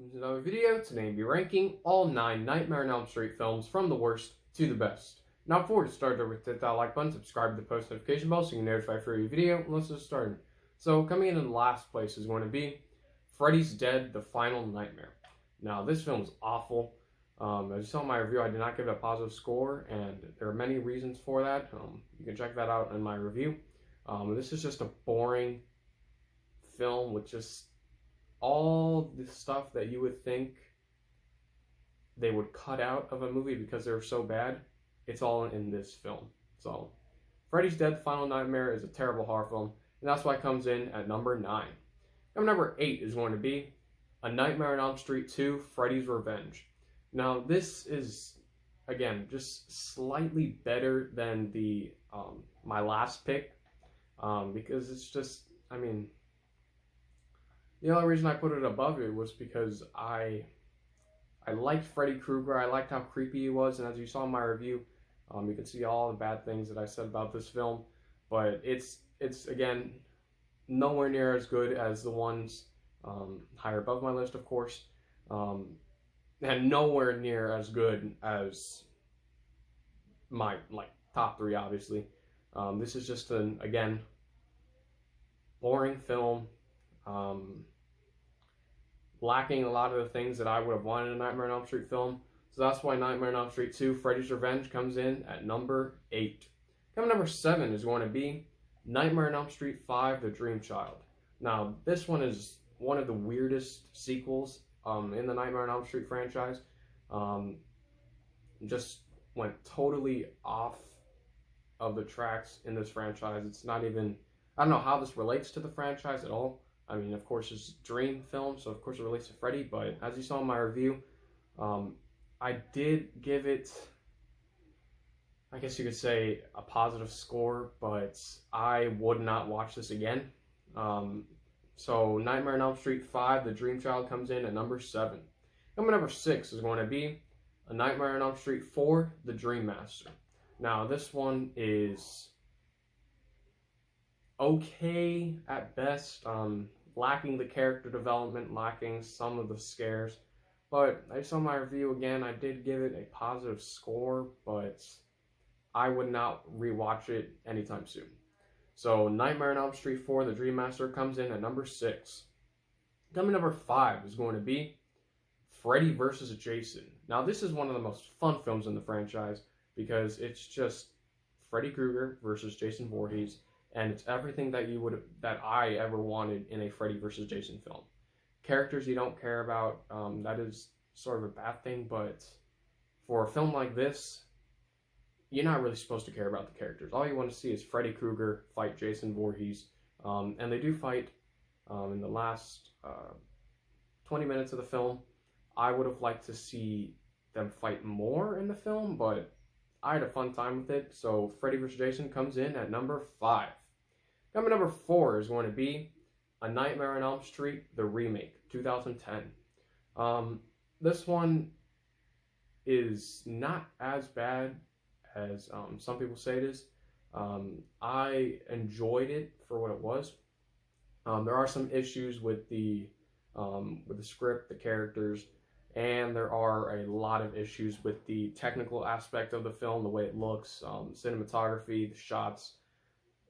welcome to another video. Today I'll be ranking all 9 Nightmare on Elm Street films from the worst to the best. Now before we start, don't forget to hit that like button, subscribe to the post notification bell so you can notify for every video. Let's just start. So coming in last place is going to be Freddy's Dead: The Final Nightmare. Now this film is awful. As you saw in my review, I did not give it a positive score, and there are many reasons for that. You can check that out in my review. This is just a boring film with just all the stuff that you would think they would cut out of a movie because they're so bad. It's all in this film. So Freddy's Dead: Final Nightmare is a terrible horror film, and that's why it comes in at number 9. Number 8 is going to be A Nightmare on Elm Street 2: Freddy's Revenge. Now this is, again, just slightly better than the my last pick, because it's just, I mean, the only reason I put it above it was because I liked Freddy Krueger. I liked how creepy he was, and as you saw in my review, you can see all the bad things that I said about this film. But it's again nowhere near as good as the ones higher above my list, of course, and nowhere near as good as my top 3, obviously. This is just an, again, boring film. Lacking a lot of the things that I would have wanted in a Nightmare on Elm Street film. So that's why Nightmare on Elm Street 2: Freddy's Revenge comes in at number 8. Number 7 is going to be Nightmare on Elm Street 5: The Dream Child. Now, this one is one of the weirdest sequels in the Nightmare on Elm Street franchise. Just went totally off of the tracks in this franchise. It's not even, I don't know how this relates to the franchise at all. I mean, of course, it's a Dream film, so of course it relates to Freddy, but as you saw in my review, I did give it, I guess you could say, a positive score, but I would not watch this again. So Nightmare on Elm Street 5: The Dream Child comes in at number 7. Number 6 is going to be A Nightmare on Elm Street 4: The Dream Master. Now, this one is okay at best, lacking the character development, lacking some of the scares. But I saw my review again, I did give it a positive score, but I would not rewatch it anytime soon. So Nightmare on Elm Street 4: The Dream Master comes in at number 6. Number 5 is going to be Freddy vs. Jason. Now this is one of the most fun films in the franchise because it's just Freddy Krueger versus Jason Voorhees, and it's everything that I ever wanted in a Freddy vs. Jason film. Characters you don't care about, that is sort of a bad thing, but for a film like this, you're not really supposed to care about the characters. All you want to see is Freddy Krueger fight Jason Voorhees, and they do fight in the last 20 minutes of the film. I would have liked to see them fight more in the film, but I had a fun time with it, so Freddy vs. Jason comes in at number 5. Number 4 is going to be A Nightmare on Elm Street: The Remake, 2010. This one is not as bad as some people say it is. I enjoyed it for what it was. There are some issues with the script, the characters, and there are a lot of issues with the technical aspect of the film, the way it looks, cinematography, the shots.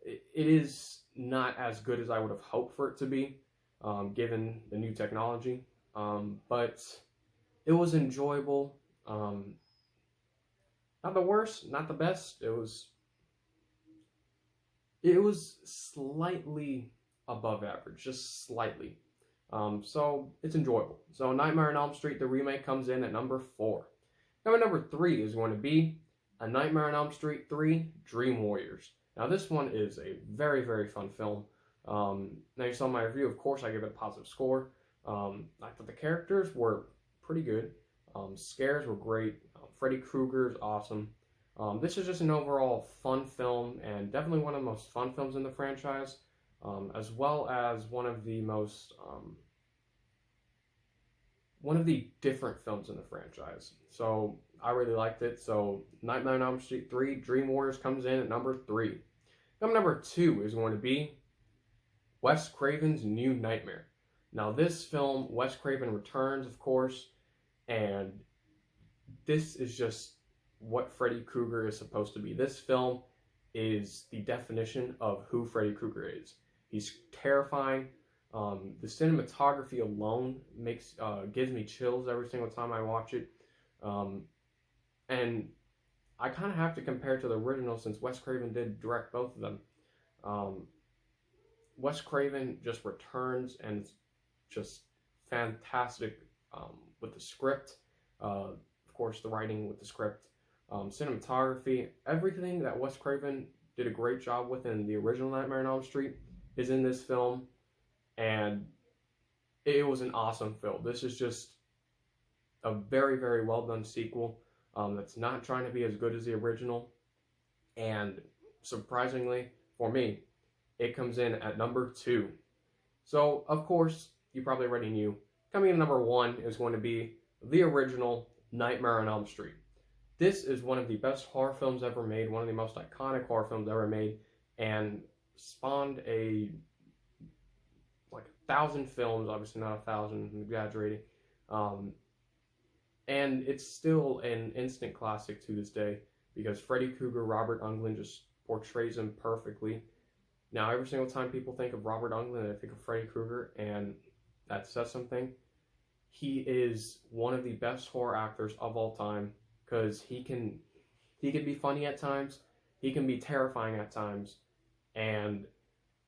It is not as good as I would have hoped for it to be, given the new technology, but it was enjoyable. Not the worst, not the best. It was slightly above average, just slightly. So it's enjoyable. So Nightmare on Elm Street: The Remake comes in at number 4. Number 3 is going to be A Nightmare on Elm Street 3: Dream Warriors. Now this one is a very, very fun film. Now you saw my review, of course I give it a positive score. I thought the characters were pretty good. Scares were great. Freddy Krueger is awesome. This is just an overall fun film, and definitely one of the most fun films in the franchise, as well as one of the most different films in the franchise. So I really liked it. So Nightmare on Elm Street 3: Dream Warriors comes in at number 3. Number 2 is going to be Wes Craven's New Nightmare. Now, this film, Wes Craven Returns, of course, and this is just what Freddy Krueger is supposed to be. This film is the definition of who Freddy Krueger is. He's terrifying. The cinematography alone gives me chills every single time I watch it. And I kind of have to compare it to the original since Wes Craven did direct both of them. Wes Craven just returns and it's just fantastic with the script. Of course, the writing with the script, cinematography, everything that Wes Craven did a great job with in the original Nightmare on Elm Street is in this film, and it was an awesome film. This is just a very, very well done sequel that's not trying to be as good as the original, and surprisingly for me, it comes in at number 2. So, of course, you probably already knew, coming in number 1 is going to be the original Nightmare on Elm Street. This is one of the best horror films ever made, one of the most iconic horror films ever made, and spawned like 1,000 films, obviously not 1,000, I'm exaggerating, and it's still an instant classic to this day, because Freddy Krueger, Robert Englund just portrays him perfectly. Now, every single time people think of Robert Englund, they think of Freddy Krueger, and that says something. He is one of the best horror actors of all time, because he can be funny at times, he can be terrifying at times, and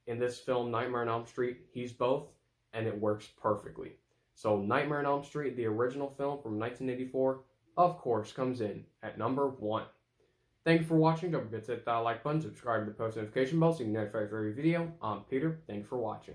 in this film, Nightmare on Elm Street, he's both, and it works perfectly. So Nightmare on Elm Street, the original film from 1984, of course, comes in at number 1. Thank you for watching. Don't forget to hit that like button, subscribe to the post notification bell so you can get notified for every video. I'm Peter. Thank you for watching.